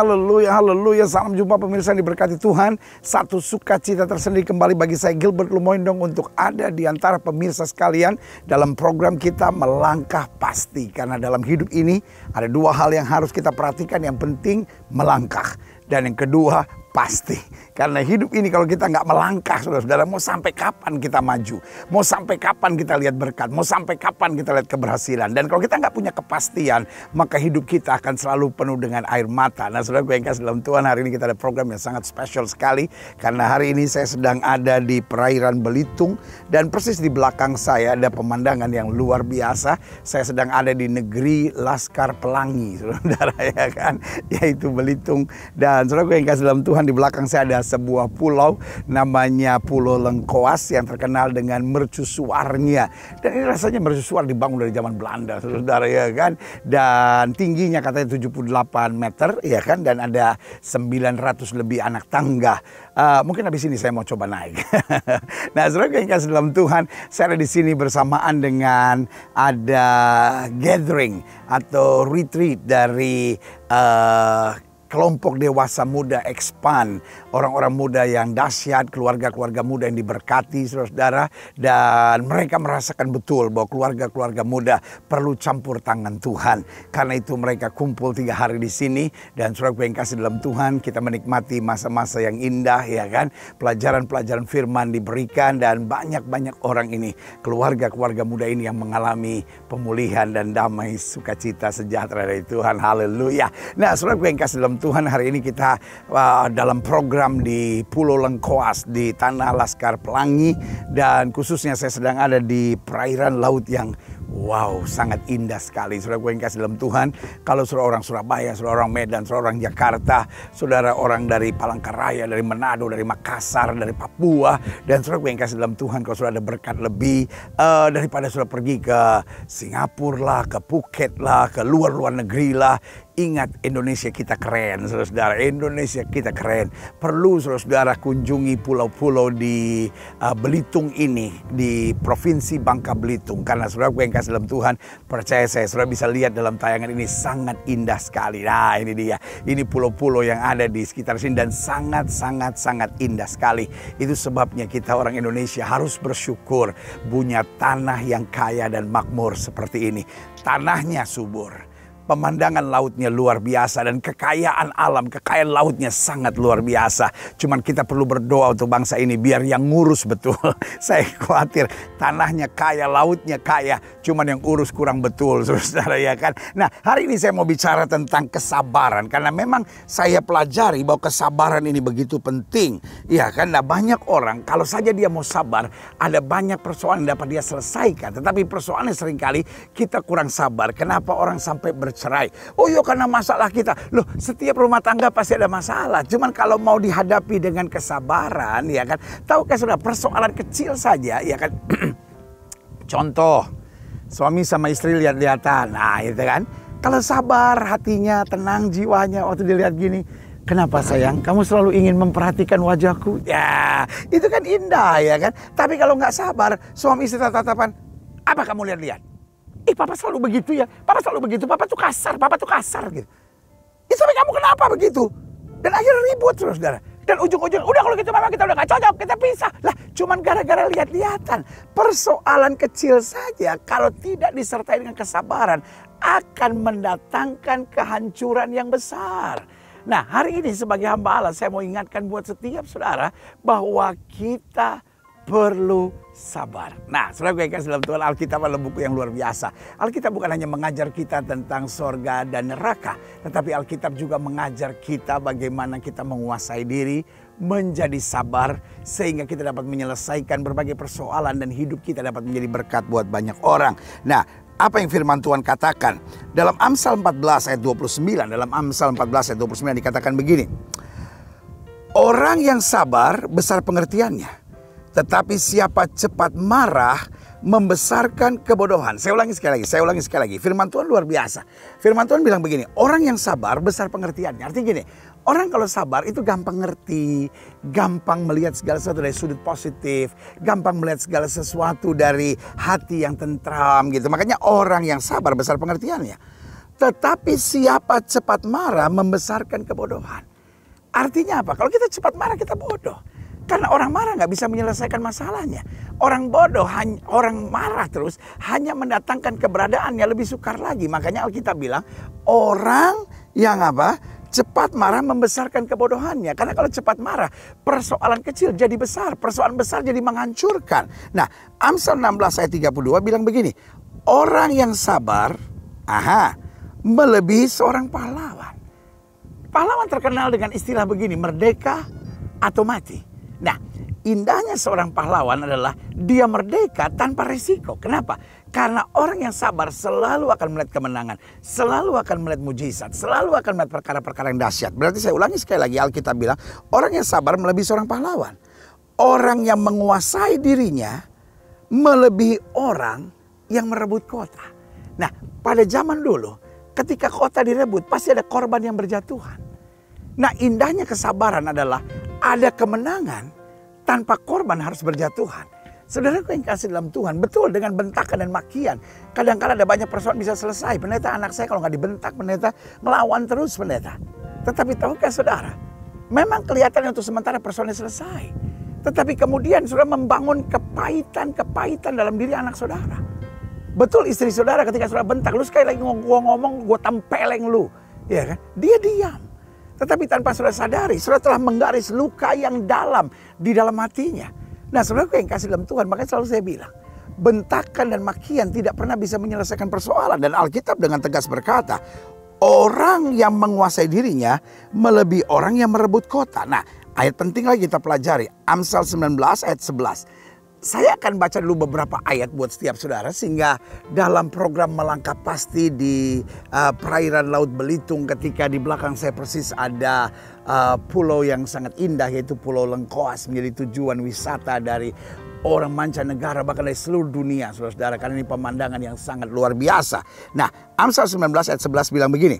haleluya, haleluya. Salam jumpa pemirsa yang diberkati Tuhan. Satu sukacita tersendiri kembali bagi saya Gilbert Lumoindong untuk ada di antara pemirsa sekalian dalam program kita Melangkah Pasti. Karena dalam hidup ini ada dua hal yang harus kita perhatikan. Yang penting melangkah, dan yang kedua pasti. Karena hidup ini kalau kita nggak melangkah, saudara-saudara, mau sampai kapan kita maju? Mau sampai kapan kita lihat berkat? Mau sampai kapan kita lihat keberhasilan? Dan kalau kita nggak punya kepastian, maka hidup kita akan selalu penuh dengan air mata. Nah, saudara gue yang kasih dalam Tuhan, hari ini kita ada program yang sangat spesial sekali. Karena hari ini saya sedang ada di perairan Belitung. Dan persis di belakang saya ada pemandangan yang luar biasa. Saya sedang ada di negeri Laskar Pelangi, saudara, ya kan? Yaitu Belitung. Dan saudara gue yang kasih dalam Tuhan, di belakang saya ada sebuah pulau namanya Pulau Lengkoas yang terkenal dengan mercusuarnya. Dan ini rasanya mercusuar dibangun dari zaman Belanda, saudara, ya kan? Dan tingginya katanya 78 meter, ya kan? Dan ada 900 lebih anak tangga. Mungkin habis ini saya mau coba naik. Nah, saudara yang kasih dalam Tuhan, saya ada di sini bersamaan dengan ada gathering atau retreat dari kelompok dewasa muda Expand. Orang-orang muda yang dahsyat, keluarga-keluarga muda yang diberkati, saudara-saudara. Dan mereka merasakan betul bahwa keluarga-keluarga muda perlu campur tangan Tuhan. Karena itu mereka kumpul 3 hari di sini. Dan saudara yang kasih dalam Tuhan, kita menikmati masa-masa yang indah, ya kan. Pelajaran-pelajaran firman diberikan. Dan banyak-banyak orang ini, keluarga-keluarga muda ini yang mengalami pemulihan dan damai, sukacita, sejahtera dari Tuhan. Haleluya. Nah, saudara yang kasih dalam Tuhan, hari ini kita dalam program di Pulau Lengkoas di Tanah Laskar Pelangi. Dan khususnya saya sedang ada di perairan laut yang wow, sangat indah sekali. Saudara gue yang kasih dalam Tuhan, kalau saudara orang Surabaya, saudara orang Medan, saudara orang Jakarta, saudara orang dari Palangkaraya, dari Manado, dari Makassar, dari Papua, dan saudara gue yang kasih dalam Tuhan, kalau saudara ada berkat lebih daripada saudara pergi ke Singapura lah, ke Phuket lah, ke luar-luar negeri lah. Ingat, Indonesia kita keren, saudara-saudara. Indonesia kita keren. Perlu saudara-saudara kunjungi pulau-pulau di Belitung ini, di Provinsi Bangka Belitung. Karena saudara gue yang kasih dalam Tuhan, percaya saya, saudara bisa lihat dalam tayangan ini sangat indah sekali. Nah, ini dia. Ini pulau-pulau yang ada di sekitar sini dan sangat indah sekali. Itu sebabnya kita orang Indonesia harus bersyukur punya tanah yang kaya dan makmur seperti ini. Tanahnya subur. Pemandangan lautnya luar biasa dan kekayaan alam, kekayaan lautnya sangat luar biasa. Cuman kita perlu berdoa untuk bangsa ini biar yang ngurus betul. Saya khawatir tanahnya kaya, lautnya kaya, cuman yang urus kurang betul, saudara, ya kan. Nah, hari ini saya mau bicara tentang kesabaran karena memang saya pelajari bahwa kesabaran ini begitu penting. Ya kan, nah, banyak orang kalau saja dia mau sabar, ada banyak persoalan yang dapat dia selesaikan. Tetapi persoalannya seringkali kita kurang sabar. Kenapa orang sampai bercerai? Oh iya, karena masalah kita. Loh, setiap rumah tangga pasti ada masalah. Cuman kalau mau dihadapi dengan kesabaran, ya kan. Tahukah saudara, persoalan kecil saja, ya kan. Contoh, suami sama istri lihat-lihatan. Nah, itu kan. Kalau sabar, hatinya tenang, jiwanya waktu dilihat gini. Kenapa sayang? Kamu selalu ingin memperhatikan wajahku? Ya, itu kan indah, ya kan. Tapi kalau nggak sabar, suami istri tatapan, apa kamu lihat-lihat? Papa selalu begitu ya, papa selalu begitu, papa tuh kasar gitu. Suami kamu kenapa begitu? Dan akhirnya ribut, saudara. Dan ujung-ujung, udah kalau gitu mama kita udah gak cocok, kita pisah. Lah, cuman gara-gara lihat-lihatan. Persoalan kecil saja kalau tidak disertai dengan kesabaran akan mendatangkan kehancuran yang besar. Nah, hari ini sebagai hamba Allah, saya mau ingatkan buat setiap saudara bahwa kita perlu sabar. Nah, saudara gue kasih dalam Tuhan, Alkitab adalah buku yang luar biasa. Alkitab bukan hanya mengajar kita tentang sorga dan neraka, tetapi Alkitab juga mengajar kita bagaimana kita menguasai diri, menjadi sabar, sehingga kita dapat menyelesaikan berbagai persoalan dan hidup kita dapat menjadi berkat buat banyak orang. Nah, apa yang firman Tuhan katakan? Dalam Amsal 14 ayat 29, dalam Amsal 14 ayat 29 dikatakan begini. Orang yang sabar besar pengertiannya. Tetapi siapa cepat marah membesarkan kebodohan. Saya ulangi sekali lagi. Firman Tuhan luar biasa. Firman Tuhan bilang begini, orang yang sabar besar pengertiannya. Artinya gini, orang kalau sabar itu gampang ngerti, gampang melihat segala sesuatu dari sudut positif, gampang melihat segala sesuatu dari hati yang tentram gitu. Makanya orang yang sabar besar pengertiannya. Tetapi siapa cepat marah membesarkan kebodohan. Artinya apa? Kalau kita cepat marah kita bodoh. Karena orang marah nggak bisa menyelesaikan masalahnya. Orang bodoh, orang marah terus hanya mendatangkan keberadaannya lebih sukar lagi. Makanya Alkitab bilang orang yang apa? Cepat marah membesarkan kebodohannya. Karena kalau cepat marah, persoalan kecil jadi besar. Persoalan besar jadi menghancurkan. Nah, Amsal 16 ayat 32 bilang begini. Orang yang sabar, melebihi seorang pahlawan. Pahlawan terkenal dengan istilah begini, merdeka atau mati. Nah, indahnya seorang pahlawan adalah dia merdeka tanpa resiko. Kenapa? Karena orang yang sabar selalu akan melihat kemenangan, selalu akan melihat mujizat, selalu akan melihat perkara-perkara yang dahsyat. Berarti saya ulangi sekali lagi, Alkitab bilang orang yang sabar melebihi seorang pahlawan. Orang yang menguasai dirinya melebihi orang yang merebut kota. Nah, pada zaman dulu ketika kota direbut pasti ada korban yang berjatuhan. Nah, indahnya kesabaran adalah ada kemenangan tanpa korban harus berjatuhan. Saudaraku yang kasih dalam Tuhan, betul dengan bentakan dan makian. Kadang-kadang ada banyak persoalan bisa selesai. Pendeta, anak saya kalau nggak dibentak, pendeta ngelawan terus pendeta. Tetapi tahukah saudara, memang kelihatan untuk sementara persoalannya selesai. Tetapi kemudian saudara membangun kepahitan dalam diri anak saudara. Betul istri saudara ketika saudara bentak, lu sekali lagi ngomong, gue tempeleng lu. Ya kan? Dia diam. Tetapi tanpa saudara sadari, saudara telah menggaris luka yang dalam di dalam hatinya. Nah, saudaraku yang kasih dalam Tuhan, makanya selalu saya bilang, bentakan dan makian tidak pernah bisa menyelesaikan persoalan. Dan Alkitab dengan tegas berkata, orang yang menguasai dirinya melebihi orang yang merebut kota. Nah, ayat penting lagi kita pelajari, Amsal 19 ayat 11. Saya akan baca dulu beberapa ayat buat setiap saudara sehingga dalam program Melangkah Pasti di perairan Laut Belitung, ketika di belakang saya persis ada pulau yang sangat indah yaitu Pulau Lengkoas, menjadi tujuan wisata dari orang mancanegara bahkan dari seluruh dunia, saudara-saudara, karena ini pemandangan yang sangat luar biasa. Nah, Amsal 19 ayat 11 bilang begini.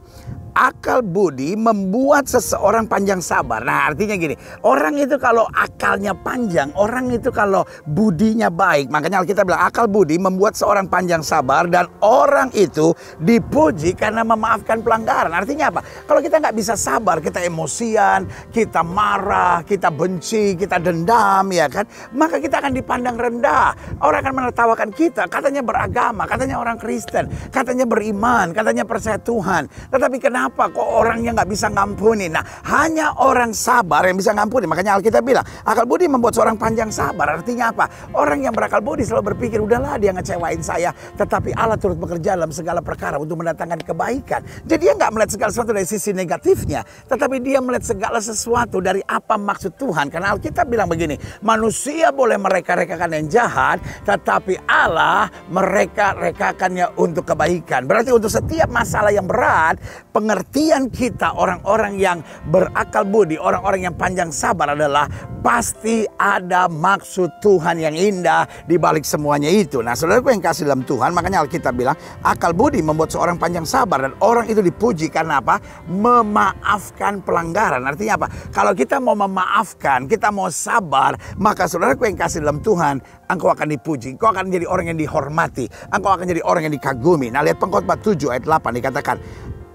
Akal budi membuat seseorang panjang sabar. Nah, artinya gini, orang itu kalau akalnya panjang, orang itu kalau budinya baik. Makanya Alkitab bilang akal budi membuat seorang panjang sabar dan orang itu dipuji karena memaafkan pelanggaran. Artinya apa? Kalau kita nggak bisa sabar, kita emosian, kita marah, kita benci, kita dendam, ya kan? Maka kita akan dipandang rendah. Orang akan menertawakan kita. Katanya beragama, katanya orang Kristen, katanya beriman, katanya percaya Tuhan. Tetapi kenapa kok orangnya nggak bisa ngampuni? Nah, hanya orang sabar yang bisa ngampuni. Makanya Alkitab bilang, akal budi membuat seorang panjang sabar. Artinya apa? Orang yang berakal budi selalu berpikir, udahlah dia ngecewain saya. Tetapi Allah turut bekerja dalam segala perkara untuk mendatangkan kebaikan. Jadi dia nggak melihat segala sesuatu dari sisi negatifnya. Tetapi dia melihat segala sesuatu dari apa maksud Tuhan. Karena Alkitab bilang begini, manusia boleh mereka-rekakan yang jahat, tetapi Allah mereka-rekakannya untuk kebaikan. Berarti untuk setiap masalah yang berat, pengertian kita orang-orang yang berakal budi, orang-orang yang panjang sabar adalah pasti ada maksud Tuhan yang indah di balik semuanya itu. Nah, saudaraku yang kasih dalam Tuhan, makanya Alkitab bilang akal budi membuat seorang panjang sabar dan orang itu dipuji karena apa? Memaafkan pelanggaran. Artinya apa? Kalau kita mau memaafkan, kita mau sabar, maka saudaraku yang kasih dalam Tuhan, engkau akan dipuji, engkau akan menjadi orang yang dihormati, engkau akan jadi orang yang dikagumi. Nah, lihat Pengkhotbah 7 ayat 8 dikatakan,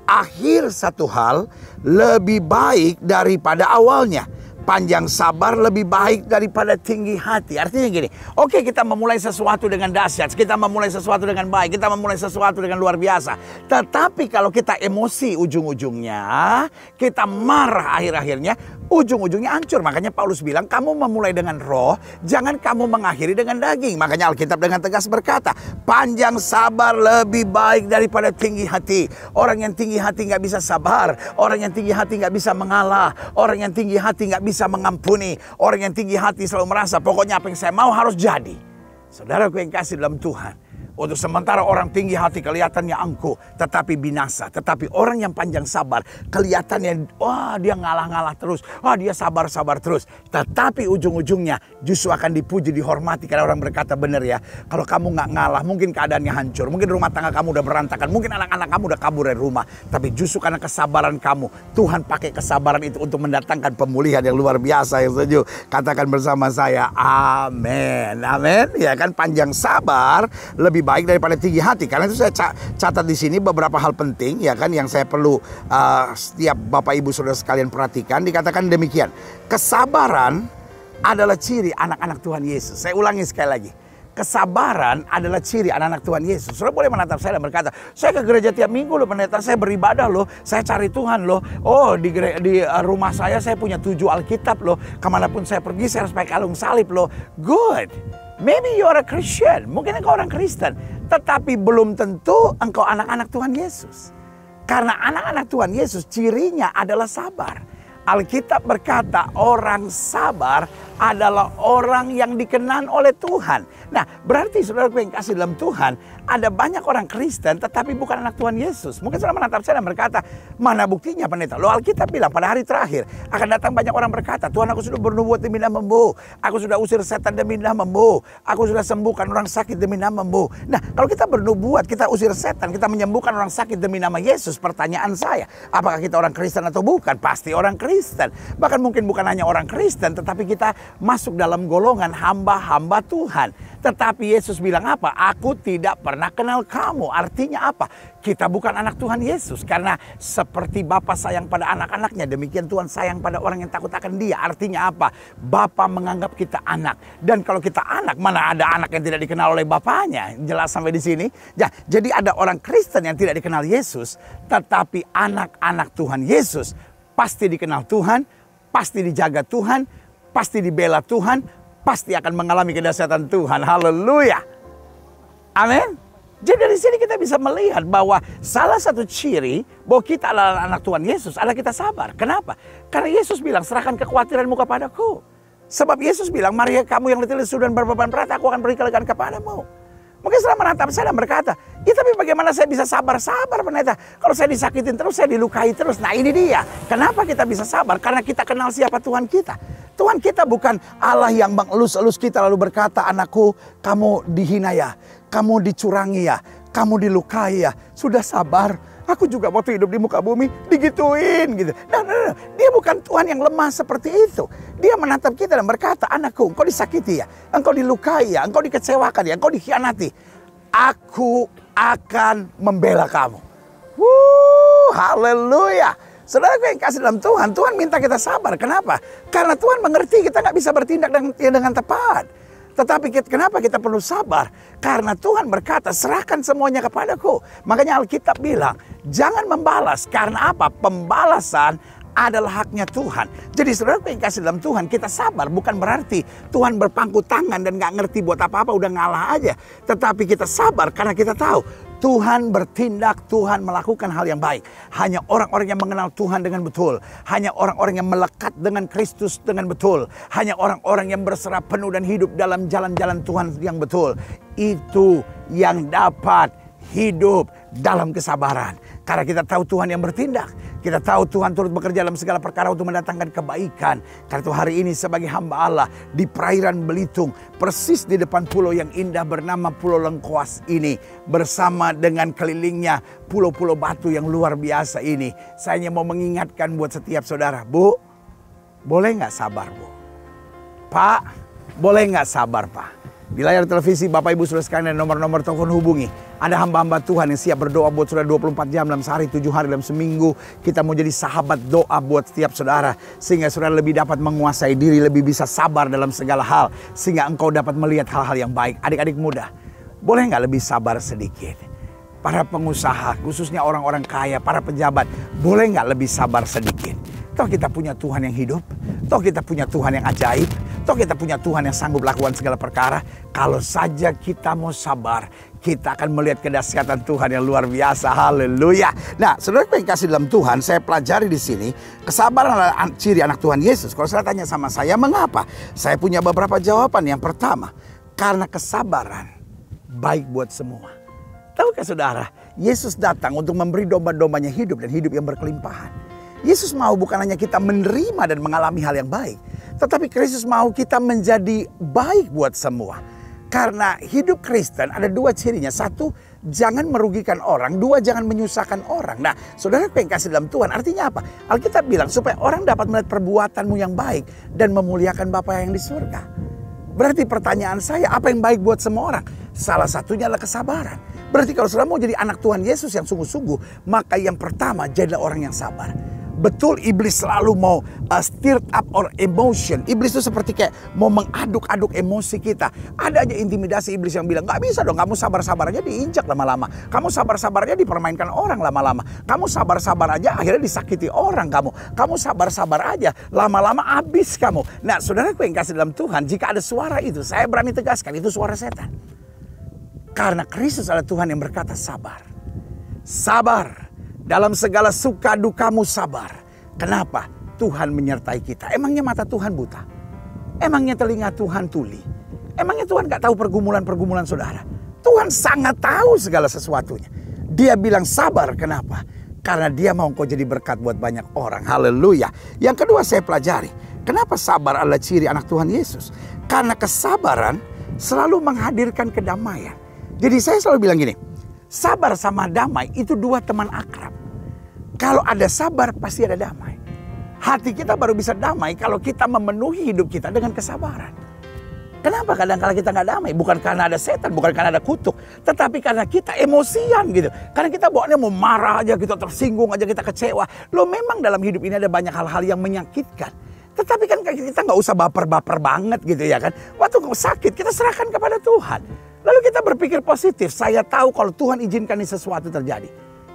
akhir satu hal lebih baik daripada awalnya. Panjang sabar lebih baik daripada tinggi hati. Artinya gini, oke, kita memulai sesuatu dengan dahsyat, kita memulai sesuatu dengan baik, kita memulai sesuatu dengan luar biasa. Tetapi kalau kita emosi ujung-ujungnya, kita marah akhir-akhirnya, ujung-ujungnya hancur. Makanya Paulus bilang, kamu memulai dengan roh, jangan kamu mengakhiri dengan daging. Makanya Alkitab dengan tegas berkata, panjang sabar lebih baik daripada tinggi hati. Orang yang tinggi hati gak bisa sabar, orang yang tinggi hati gak bisa mengalah, orang yang tinggi hati gak bisa mengampuni, orang yang tinggi hati selalu merasa pokoknya apa yang saya mau harus jadi. Saudaraku yang kasih dalam Tuhan, untuk sementara orang tinggi hati kelihatannya angkuh tetapi binasa. Tetapi orang yang panjang sabar kelihatannya wah dia ngalah-ngalah terus, wah dia sabar-sabar terus. Tetapi ujung-ujungnya justru akan dipuji, dihormati. Karena orang berkata benar ya, kalau kamu gak ngalah mungkin keadaannya hancur, mungkin rumah tangga kamu udah berantakan, mungkin anak-anak kamu udah kabur dari rumah. Tapi justru karena kesabaran kamu, Tuhan pakai kesabaran itu untuk mendatangkan pemulihan yang luar biasa. Yang setuju katakan bersama saya amin. Amin. Ya kan, panjang sabar lebih lebih baik daripada tinggi hati. Karena itu saya catat di sini beberapa hal penting ya kan yang saya perlu setiap Bapak Ibu Saudara sekalian perhatikan. Dikatakan demikian. Kesabaran adalah ciri anak-anak Tuhan Yesus. Saya ulangi sekali lagi. Kesabaran adalah ciri anak-anak Tuhan Yesus. Saudara boleh menatap saya dan berkata, saya ke gereja tiap minggu loh pendeta, saya beribadah loh, saya cari Tuhan loh. Oh di rumah saya punya 7 Alkitab loh. Kemanapun saya pergi saya harus pakai kalung salib loh. Good. Maybe you are a Christian. Mungkin engkau orang Kristen. Tetapi belum tentu engkau anak-anak Tuhan Yesus. Karena anak-anak Tuhan Yesus cirinya adalah sabar. Alkitab berkata orang sabar adalah orang yang dikenan oleh Tuhan. Nah berarti saudaraku yang kasih dalam Tuhan, ada banyak orang Kristen tetapi bukan anak Tuhan Yesus. Mungkin saudara menatap saya dan berkata, mana buktinya pendeta? Loh Alkitab bilang pada hari terakhir akan datang banyak orang berkata, Tuhan aku sudah bernubuat demi namamu, aku sudah usir setan demi namamu, aku sudah sembuhkan orang sakit demi namamu. Nah kalau kita bernubuat, kita usir setan, kita menyembuhkan orang sakit demi nama Yesus, pertanyaan saya, apakah kita orang Kristen atau bukan? Pasti orang Kristen. Bahkan mungkin bukan hanya orang Kristen, tetapi kita masuk dalam golongan hamba-hamba Tuhan. Tetapi Yesus bilang apa? Aku tidak pernah kenal kamu. Artinya apa? Kita bukan anak Tuhan Yesus. Karena seperti Bapa sayang pada anak-anaknya, demikian Tuhan sayang pada orang yang takut akan Dia. Artinya apa? Bapa menganggap kita anak. Dan kalau kita anak, mana ada anak yang tidak dikenal oleh bapaknya? Jelas sampai di sini. Ya, jadi ada orang Kristen yang tidak dikenal Yesus, tetapi anak-anak Tuhan Yesus pasti dikenal Tuhan, pasti dijaga Tuhan, pasti dibela Tuhan, pasti akan mengalami kedahsyatan Tuhan. Haleluya. Amin. Jadi dari sini kita bisa melihat bahwa salah satu ciri bahwa kita adalah anak Tuhan Yesus adalah kita sabar. Kenapa? Karena Yesus bilang, serahkan kekhawatiranmu kepadaku. Sebab Yesus bilang, mari kamu yang letih lesu dan berbeban berat, aku akan beri kelegaan kepadamu. Mungkin setelah menatap saya dan berkata, ya tapi bagaimana saya bisa sabar pendeta? Kalau saya disakitin terus, saya dilukai terus. Nah ini dia. Kenapa kita bisa sabar? Karena kita kenal siapa Tuhan kita. Tuhan kita bukan Allah yang mengelus-elus kita lalu berkata, anakku kamu dihina ya, kamu dicurangi ya, kamu dilukai ya. Sudah sabar. Aku juga waktu hidup di muka bumi digituin gitu. Nah, dia bukan Tuhan yang lemah seperti itu. Dia menatap kita dan berkata, anakku engkau disakiti ya, engkau dilukai ya, engkau dikecewakan ya, engkau dikhianati. Aku akan membela kamu. Haleluya. Saudara yang kasih dalam Tuhan, Tuhan minta kita sabar. Kenapa? Karena Tuhan mengerti kita gak bisa bertindak dengan tepat. Tetapi kenapa kita perlu sabar? Karena Tuhan berkata, serahkan semuanya kepadaku. Makanya Alkitab bilang, jangan membalas. Karena apa? Pembalasan adalah haknya Tuhan. Jadi saudara yang kasih dalam Tuhan, kita sabar. Bukan berarti Tuhan berpangku tangan dan gak ngerti buat apa-apa, udah ngalah aja. Tetapi kita sabar karena kita tahu Tuhan bertindak, Tuhan melakukan hal yang baik. Hanya orang-orang yang mengenal Tuhan dengan betul. Hanya orang-orang yang melekat dengan Kristus dengan betul. Hanya orang-orang yang berserah penuh dan hidup dalam jalan-jalan Tuhan yang betul. Itu yang dapat hidup dalam kesabaran. Karena kita tahu Tuhan yang bertindak. Kita tahu Tuhan turut bekerja dalam segala perkara untuk mendatangkan kebaikan. Karena itu hari ini sebagai hamba Allah di perairan Belitung, persis di depan pulau yang indah bernama Pulau Lengkuas ini, bersama dengan kelilingnya pulau-pulau batu yang luar biasa ini, saya hanya mau mengingatkan buat setiap saudara, Bu, boleh nggak sabar Bu? Pak, boleh nggak sabar Pak? Di layar televisi Bapak Ibu Saudara sekalian dan nomor-nomor telepon hubungi. Ada hamba-hamba Tuhan yang siap berdoa buat saudara 24 jam dalam sehari, 7 hari dalam seminggu. Kita mau jadi sahabat doa buat setiap saudara. Sehingga saudara lebih dapat menguasai diri, lebih bisa sabar dalam segala hal. Sehingga engkau dapat melihat hal-hal yang baik. Adik-adik muda, boleh nggak lebih sabar sedikit? Para pengusaha, khususnya orang-orang kaya, para pejabat, boleh nggak lebih sabar sedikit? Toh kita punya Tuhan yang hidup. Toh kita punya Tuhan yang ajaib. Toh kita punya Tuhan yang sanggup lakukan segala perkara. Kalau saja kita mau sabar, kita akan melihat kedahsyatan Tuhan yang luar biasa. Haleluya. Nah, saudara yang kasih dalam Tuhan, saya pelajari di sini, kesabaran adalah ciri anak Tuhan Yesus. Kalau saya tanya sama saya, mengapa? Saya punya beberapa jawaban. Yang pertama, karena kesabaran baik buat semua. Tahukah saudara, Yesus datang untuk memberi domba-dombanya hidup dan hidup yang berkelimpahan. Yesus mau bukan hanya kita menerima dan mengalami hal yang baik, tetapi Kristus mau kita menjadi baik buat semua. Karena hidup Kristen ada dua cirinya. Satu, jangan merugikan orang. Dua, jangan menyusahkan orang. Nah, saudara yang kasih dalam Tuhan, artinya apa? Alkitab bilang supaya orang dapat melihat perbuatanmu yang baik dan memuliakan Bapa yang di surga. Berarti pertanyaan saya, apa yang baik buat semua orang? Salah satunya adalah kesabaran. Berarti kalau saudara mau jadi anak Tuhan Yesus yang sungguh-sungguh, maka yang pertama jadilah orang yang sabar. Betul, iblis selalu mau stir up our emotion. Iblis itu seperti kayak mau mengaduk-aduk emosi kita. Ada aja intimidasi iblis yang bilang, gak bisa dong, kamu sabar-sabar aja diinjak lama-lama. Kamu sabar-sabar aja dipermainkan orang lama-lama. Kamu sabar-sabar aja akhirnya disakiti orang kamu. Kamu sabar-sabar aja, lama-lama habis kamu. Nah, saudaraku yang kasih dalam Tuhan, jika ada suara itu, saya berani tegaskan, itu suara setan. Karena Kristus adalah Tuhan yang berkata sabar. Sabar. Dalam segala suka dukamu sabar. Kenapa? Tuhan menyertai kita. Emangnya mata Tuhan buta? Emangnya telinga Tuhan tuli? Emangnya Tuhan gak tahu pergumulan-pergumulan saudara? Tuhan sangat tahu segala sesuatunya. Dia bilang sabar, kenapa? Karena dia mau kau jadi berkat buat banyak orang. Haleluya. Yang kedua saya pelajari. Kenapa sabar adalah ciri anak Tuhan Yesus? Karena kesabaran selalu menghadirkan kedamaian. Jadi saya selalu bilang gini. Sabar sama damai itu dua teman akrab. Kalau ada sabar pasti ada damai. Hati kita baru bisa damai kalau kita memenuhi hidup kita dengan kesabaran. Kenapa kadang-kala kita nggak damai? Bukan karena ada setan, bukan karena ada kutuk. Tetapi karena kita emosian gitu. Karena kita bawaannya mau marah aja, kita tersinggung aja, kita kecewa. Loh memang dalam hidup ini ada banyak hal-hal yang menyakitkan. Tetapi kan kita nggak usah baper-baper banget gitu ya kan. Waktu sakit kita serahkan kepada Tuhan. Lalu kita berpikir positif. Saya tahu kalau Tuhan izinkan ini sesuatu terjadi.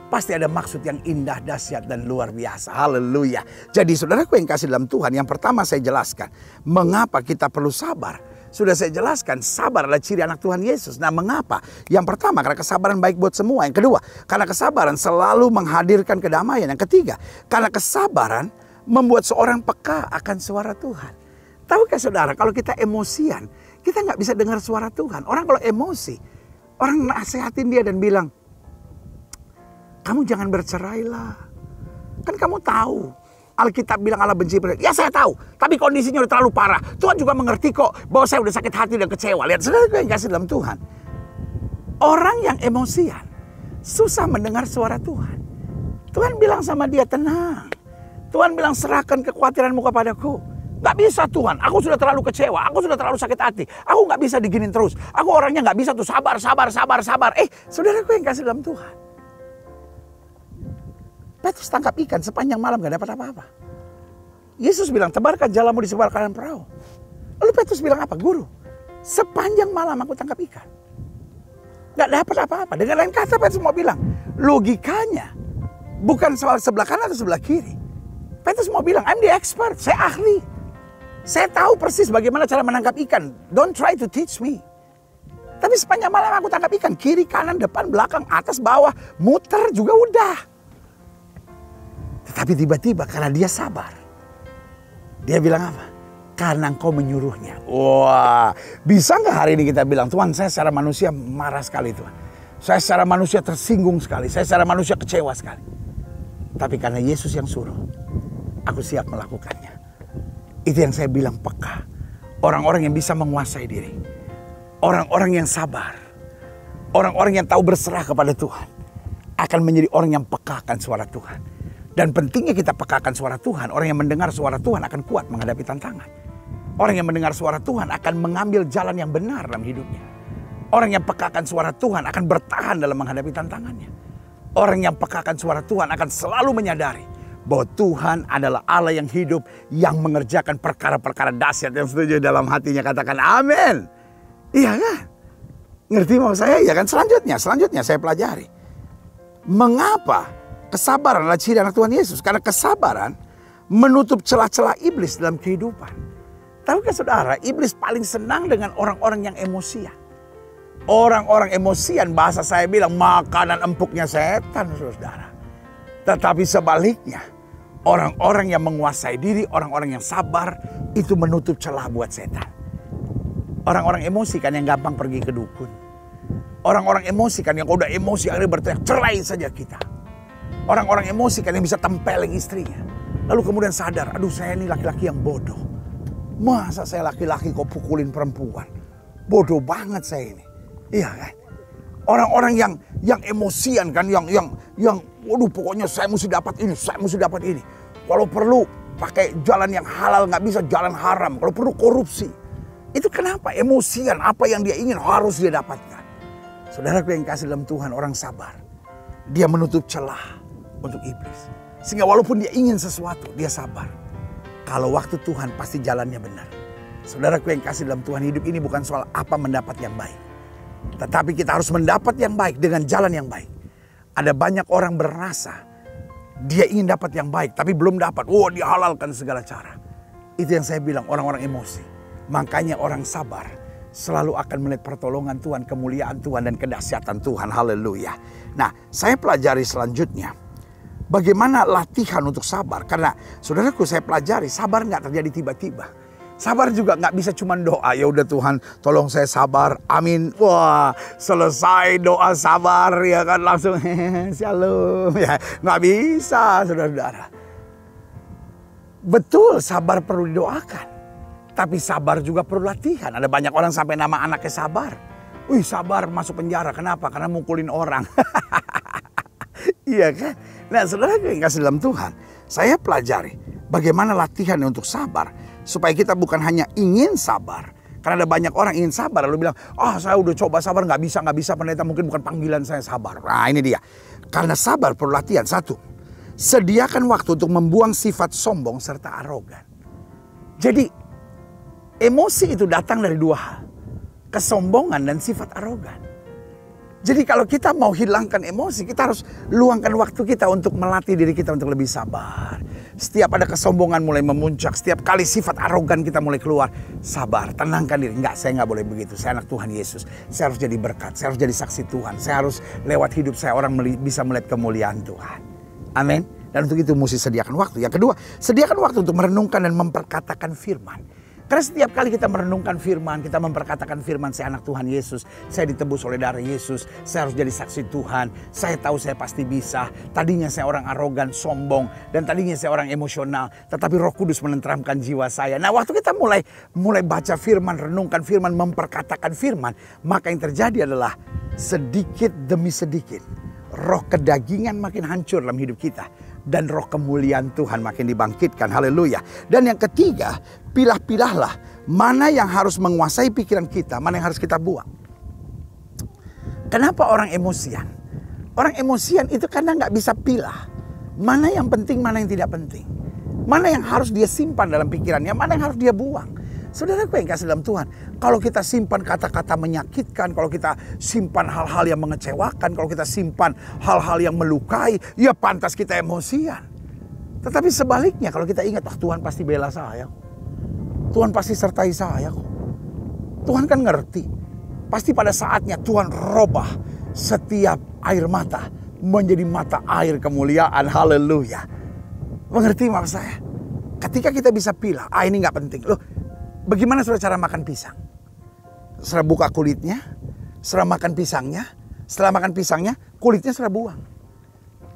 Pasti ada maksud yang indah, dahsyat, dan luar biasa. Haleluya. Jadi saudaraku yang kasih dalam Tuhan. Yang pertama saya jelaskan. Mengapa kita perlu sabar. Sudah saya jelaskan. Sabar adalah ciri anak Tuhan Yesus. Nah mengapa? Yang pertama karena kesabaran baik buat semua. Yang kedua karena kesabaran selalu menghadirkan kedamaian. Yang ketiga karena kesabaran membuat seorang peka akan suara Tuhan. Tahukah saudara kalau kita emosian. Kita nggak bisa dengar suara Tuhan. Orang kalau emosi. Orang nasihatin dia dan bilang. Kamu jangan bercerai lah. Kan kamu tahu. Alkitab bilang Allah benci. Ya saya tahu. Tapi kondisinya udah terlalu parah. Tuhan juga mengerti kok. Bahwa saya udah sakit hati dan kecewa. Lihat saudara yang kasih dalam Tuhan. Orang yang emosian. Susah mendengar suara Tuhan. Tuhan bilang sama dia tenang. Tuhan bilang serahkan kekhawatiranmu kepadaku. Gak bisa Tuhan, aku sudah terlalu kecewa, aku sudah terlalu sakit hati. Aku gak bisa diginin terus. Aku orangnya gak bisa tuh sabar. Saudaraku yang kasih dalam Tuhan. Petrus tangkap ikan sepanjang malam gak dapat apa-apa. Yesus bilang tebarkan jalamu di sebelah kanan perahu. Lalu Petrus bilang apa? Guru, sepanjang malam aku tangkap ikan. Gak dapat apa-apa. Dengan lain kata Petrus mau bilang, logikanya bukan soal sebelah kanan atau sebelah kiri. Petrus mau bilang, I'm the expert, saya ahli. Saya tahu persis bagaimana cara menangkap ikan. Don't try to teach me. Tapi sepanjang malam aku tangkap ikan. Kiri, kanan, depan, belakang, atas, bawah. Muter juga udah. Tetapi tiba-tiba karena dia sabar. Dia bilang apa? Karena engkau menyuruhnya. Wah, bisa nggak hari ini kita bilang, Tuhan saya secara manusia marah sekali Tuhan. Saya secara manusia tersinggung sekali. Saya secara manusia kecewa sekali. Tapi karena Yesus yang suruh, aku siap melakukannya. Itu yang saya bilang peka. Orang-orang yang bisa menguasai diri. Orang-orang yang sabar. Orang-orang yang tahu berserah kepada Tuhan. Akan menjadi orang yang peka akan suara Tuhan. Dan pentingnya kita peka akan suara Tuhan. Orang yang mendengar suara Tuhan akan kuat menghadapi tantangan. Orang yang mendengar suara Tuhan akan mengambil jalan yang benar dalam hidupnya. Orang yang peka akan suara Tuhan akan bertahan dalam menghadapi tantangannya. Orang yang peka akan suara Tuhan akan selalu menyadari bahwa Tuhan adalah Allah yang hidup, yang mengerjakan perkara-perkara dahsyat. Yang setuju dalam hatinya katakan amin. Iya kan? Ngerti mau saya? Iya kan? Selanjutnya saya pelajari. Mengapa kesabaran adalah ciri anak Tuhan Yesus? Karena kesabaran menutup celah-celah iblis dalam kehidupan. Tahukah saudara, iblis paling senang dengan orang-orang yang emosian. Orang-orang emosian, bahasa saya bilang makanan empuknya setan, saudara. Tetapi sebaliknya, orang-orang yang menguasai diri, orang-orang yang sabar, itu menutup celah buat setan. Orang-orang emosi kan yang gampang pergi ke dukun. Orang-orang emosi kan yang udah emosi akhirnya berteriak, cerai saja kita. Orang-orang emosi kan yang bisa tempelin istrinya. Lalu kemudian sadar, aduh saya ini laki-laki yang bodoh. Masa saya laki-laki kok pukulin perempuan? Bodoh banget saya ini. Iya kan? Orang-orang yang emosian kan, yang waduh pokoknya saya mesti dapat ini, saya mesti dapat ini. Kalau perlu pakai jalan yang halal, nggak bisa jalan haram. Kalau perlu korupsi. Itu kenapa? Emosian, apa yang dia ingin harus dia dapatkan. Saudaraku yang kasih dalam Tuhan, orang sabar, dia menutup celah untuk iblis. Sehingga walaupun dia ingin sesuatu, dia sabar. Kalau waktu Tuhan pasti jalannya benar. Saudaraku yang kasih dalam Tuhan, hidup ini bukan soal apa mendapat yang baik. Tetapi kita harus mendapat yang baik dengan jalan yang baik. Ada banyak orang berasa dia ingin dapat yang baik tapi belum dapat. Dia halalkan segala cara. Itu yang saya bilang, orang-orang emosi. Makanya orang sabar selalu akan melihat pertolongan Tuhan, kemuliaan Tuhan, dan kedahsyatan Tuhan. Haleluya. Nah, saya pelajari selanjutnya bagaimana latihan untuk sabar. Karena saudaraku, saya pelajari sabar nggak terjadi tiba-tiba. Sabar juga nggak bisa cuma doa. Ya udah Tuhan, tolong saya sabar. Amin. Wah, selesai doa sabar ya kan langsung shalom. Ya, nggak bisa, saudara-saudara. Betul, sabar perlu didoakan. Tapi sabar juga perlu latihan. Ada banyak orang sampai nama anaknya sabar. Wih, sabar masuk penjara. Kenapa? Karena mukulin orang. Iya kan? Nah, saudara yang kasih dalam Tuhan, saya pelajari bagaimana latihan untuk sabar. Supaya kita bukan hanya ingin sabar. Karena ada banyak orang ingin sabar lalu bilang, saya udah coba sabar, nggak bisa pendeta, mungkin bukan panggilan saya sabar. Nah, ini dia. Karena sabar perlu latihan. Satu, sediakan waktu untuk membuang sifat sombong serta arogan. Jadi emosi itu datang dari dua hal. Kesombongan dan sifat arogan. Jadi kalau kita mau hilangkan emosi, kita harus luangkan waktu kita untuk melatih diri kita untuk lebih sabar. Setiap ada kesombongan mulai memuncak, setiap kali sifat arogan kita mulai keluar, sabar, tenangkan diri. Enggak, saya nggak boleh begitu. Saya anak Tuhan Yesus. Saya harus jadi berkat, saya harus jadi saksi Tuhan. Saya harus lewat hidup saya orang bisa melihat kemuliaan Tuhan. Amin. Dan untuk itu mesti sediakan waktu. Yang kedua, sediakan waktu untuk merenungkan dan memperkatakan firman. Karena setiap kali kita merenungkan firman, kita memperkatakan firman, saya anak Tuhan Yesus, saya ditebus oleh darah Yesus, saya harus jadi saksi Tuhan, saya tahu saya pasti bisa. Tadinya saya orang arogan, sombong, dan tadinya saya orang emosional, tetapi Roh Kudus menenteramkan jiwa saya. Nah, waktu kita mulai baca firman, renungkan firman, memperkatakan firman, maka yang terjadi adalah sedikit demi sedikit roh kedagingan makin hancur dalam hidup kita. Dan roh kemuliaan Tuhan makin dibangkitkan. Haleluya. Dan yang ketiga, pilah-pilahlah mana yang harus menguasai pikiran kita, mana yang harus kita buang. Kenapa orang emosian? Orang emosian itu karena nggak bisa pilah. Mana yang penting, mana yang tidak penting. Mana yang harus dia simpan dalam pikirannya, mana yang harus dia buang. Saudaraku yang kasih dalam Tuhan, kalau kita simpan kata-kata menyakitkan, kalau kita simpan hal-hal yang mengecewakan, kalau kita simpan hal-hal yang melukai, ya pantas kita emosian. Tetapi sebaliknya, kalau kita ingat, Tuhan pasti bela saya, Tuhan pasti sertai saya kok. Tuhan kan ngerti. Pasti pada saatnya Tuhan robah setiap air mata menjadi mata air kemuliaan. Haleluya. Mengerti maksud saya? Ketika kita bisa pilih, ini gak penting. Loh, bagaimana saudara cara makan pisang? Setelah buka kulitnya, setelah makan pisangnya, setelah makan pisangnya, kulitnya setelah buang.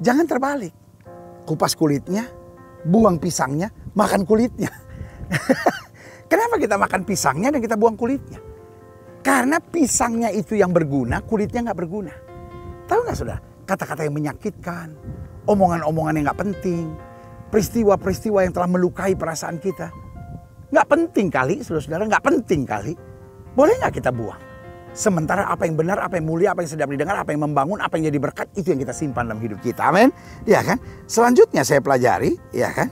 Jangan terbalik. Kupas kulitnya, buang pisangnya, makan kulitnya. Kenapa kita makan pisangnya dan kita buang kulitnya? Karena pisangnya itu yang berguna, kulitnya gak berguna. Tahu gak saudara? Kata-kata yang menyakitkan, omongan-omongan yang gak penting, peristiwa-peristiwa yang telah melukai perasaan kita. Gak penting kali, saudara-saudara, gak penting kali. Boleh gak kita buang? Sementara apa yang benar, apa yang mulia, apa yang sedap didengar, apa yang membangun, apa yang jadi berkat, itu yang kita simpan dalam hidup kita. Amin. Ya kan? Selanjutnya saya pelajari, ya kan?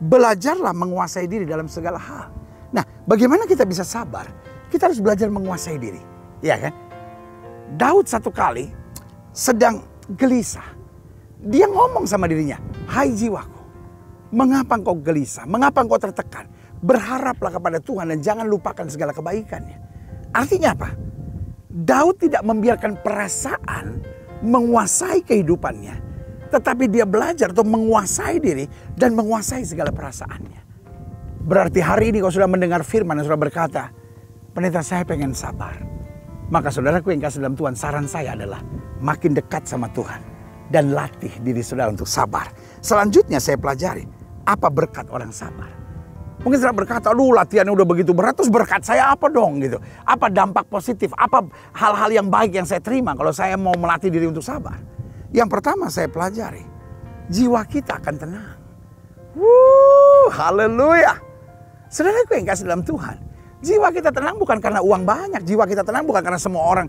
Belajarlah menguasai diri dalam segala hal. Nah, bagaimana kita bisa sabar? Kita harus belajar menguasai diri. Ya kan? Daud satu kali sedang gelisah. Dia ngomong sama dirinya, "Hai jiwaku, mengapa engkau gelisah? Mengapa engkau tertekan? Berharaplah kepada Tuhan dan jangan lupakan segala kebaikannya." Artinya apa? Daud tidak membiarkan perasaan menguasai kehidupannya. Tetapi dia belajar untuk menguasai diri dan menguasai segala perasaannya. Berarti hari ini kalau sudah mendengar firman dan sudah berkata, "Pendeta, saya pengen sabar." Maka saudaraku yang kasih dalam Tuhan, saran saya adalah makin dekat sama Tuhan. Dan latih diri saudara untuk sabar. Selanjutnya saya pelajari, apa berkat orang sabar. Mungkin saudara berkata, "Aduh, latihannya udah begitu berat, terus berkat saya apa dong?" gitu. Apa dampak positif, apa hal-hal yang baik yang saya terima kalau saya mau melatih diri untuk sabar. Yang pertama saya pelajari, jiwa kita akan tenang. Haleluya. Saudaraku yang kasih dalam Tuhan, Jiwa kita tenang bukan karena uang banyak. Jiwa kita tenang bukan karena semua orang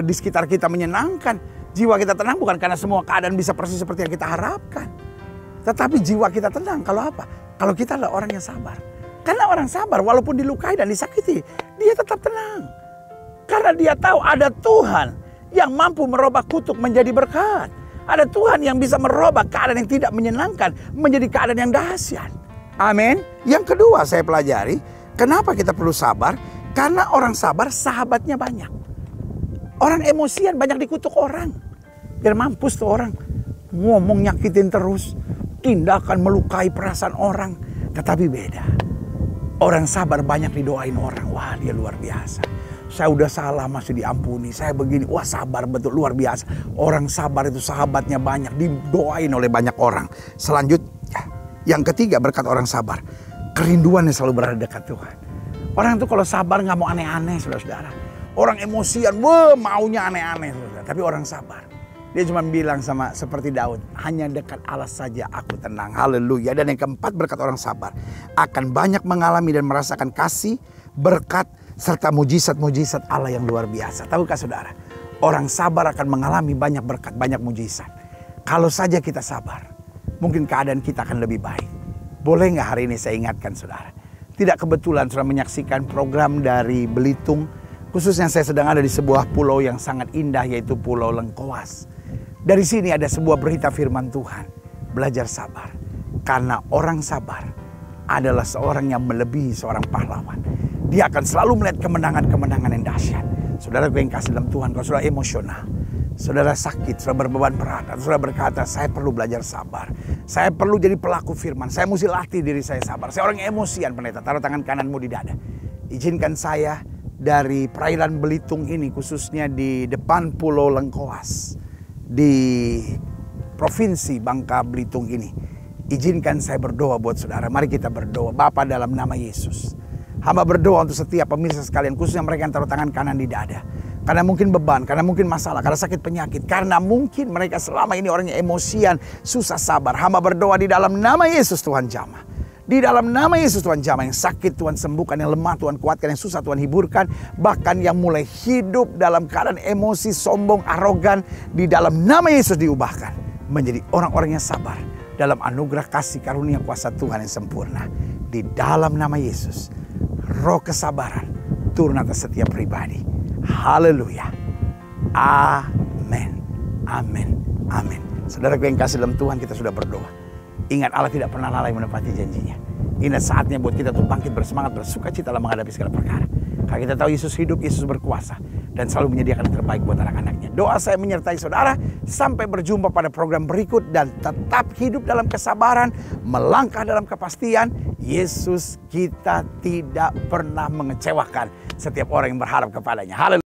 di sekitar kita menyenangkan. Jiwa kita tenang bukan karena semua keadaan bisa persis seperti yang kita harapkan. Tetapi jiwa kita tenang kalau apa? Kalau kita adalah orang yang sabar. Karena orang sabar walaupun dilukai dan disakiti, dia tetap tenang. Karena dia tahu ada Tuhan yang mampu merubah kutuk menjadi berkat. Ada Tuhan yang bisa merubah keadaan yang tidak menyenangkan menjadi keadaan yang dahsyat. Amin. Yang kedua saya pelajari, kenapa kita perlu sabar? Karena orang sabar sahabatnya banyak. Orang emosian banyak dikutuk orang. Biar mampus tuh orang. Ngomong nyakitin terus. Tindakan melukai perasaan orang. Tetapi beda. Orang sabar banyak didoain orang. Wah, dia luar biasa. Saya udah salah masih diampuni. Saya begini. Wah, sabar betul, luar biasa. Orang sabar itu sahabatnya banyak. Didoain oleh banyak orang. Selanjutnya, yang ketiga berkat orang sabar. Kerinduannya selalu berada dekat Tuhan. Orang itu kalau sabar gak mau aneh-aneh, saudara-saudara. Orang emosian, maunya aneh-aneh, saudara. Tapi orang sabar. Dia cuma bilang sama seperti Daud, hanya dekat Allah saja aku tenang. Haleluya. Dan yang keempat berkat orang sabar. Akan banyak mengalami dan merasakan kasih, berkat, serta mujizat-mujizat Allah yang luar biasa. Tahukah saudara? Orang sabar akan mengalami banyak berkat, banyak mujizat. Kalau saja kita sabar, mungkin keadaan kita akan lebih baik. Boleh nggak hari ini saya ingatkan saudara? Tidak kebetulan saudara menyaksikan program dari Belitung. Khususnya saya sedang ada di sebuah pulau yang sangat indah, yaitu Pulau Lengkoas. Dari sini ada sebuah berita firman Tuhan. Belajar sabar. Karena orang sabar adalah seorang yang melebihi seorang pahlawan. Dia akan selalu melihat kemenangan-kemenangan yang dahsyat. Saudara yang kasih dalam Tuhan, kalau saudara emosional, saudara sakit, saudara berbeban berat, atau saudara berkata, saya perlu belajar sabar. Saya perlu jadi pelaku firman. Saya mesti latih diri saya sabar. Saya orang yang emosian, pendeta. Taruh tangan kananmu di dada. Izinkan saya dari perairan Belitung ini, khususnya di depan Pulau Lengkoas, di Provinsi Bangka Belitung ini. Izinkan saya berdoa buat saudara. Mari kita berdoa. Bapa, dalam nama Yesus, hamba berdoa untuk setiap pemirsa sekalian, khususnya mereka yang taruh tangan kanan di dada. Karena mungkin beban, karena mungkin masalah, karena sakit penyakit, karena mungkin mereka selama ini orangnya emosian, susah sabar. Hamba berdoa di dalam nama Yesus, Tuhan jamah. Di dalam nama Yesus Tuhan jamah. Yang sakit Tuhan sembuhkan, yang lemah Tuhan kuatkan, yang susah Tuhan hiburkan. Bahkan yang mulai hidup dalam keadaan emosi, sombong, arogan, di dalam nama Yesus diubahkan menjadi orang-orang yang sabar dalam anugerah kasih karunia kuasa Tuhan yang sempurna. Di dalam nama Yesus, roh kesabaran turun atas setiap pribadi. Haleluya. Amin. Amin. Amin. Saudaraku yang kasih dalam Tuhan, kita sudah berdoa. Ingat, Allah tidak pernah lalai menepati janjinya. Ini saatnya buat kita untuk bangkit bersemangat, bersukacita dalam menghadapi segala perkara. Karena kita tahu Yesus hidup, Yesus berkuasa, dan selalu menyediakan yang terbaik buat anak-anaknya. Doa saya menyertai saudara. Sampai berjumpa pada program berikut. Dan tetap hidup dalam kesabaran, melangkah dalam kepastian. Yesus kita tidak pernah mengecewakan setiap orang yang berharap kepadanya. Haleluya.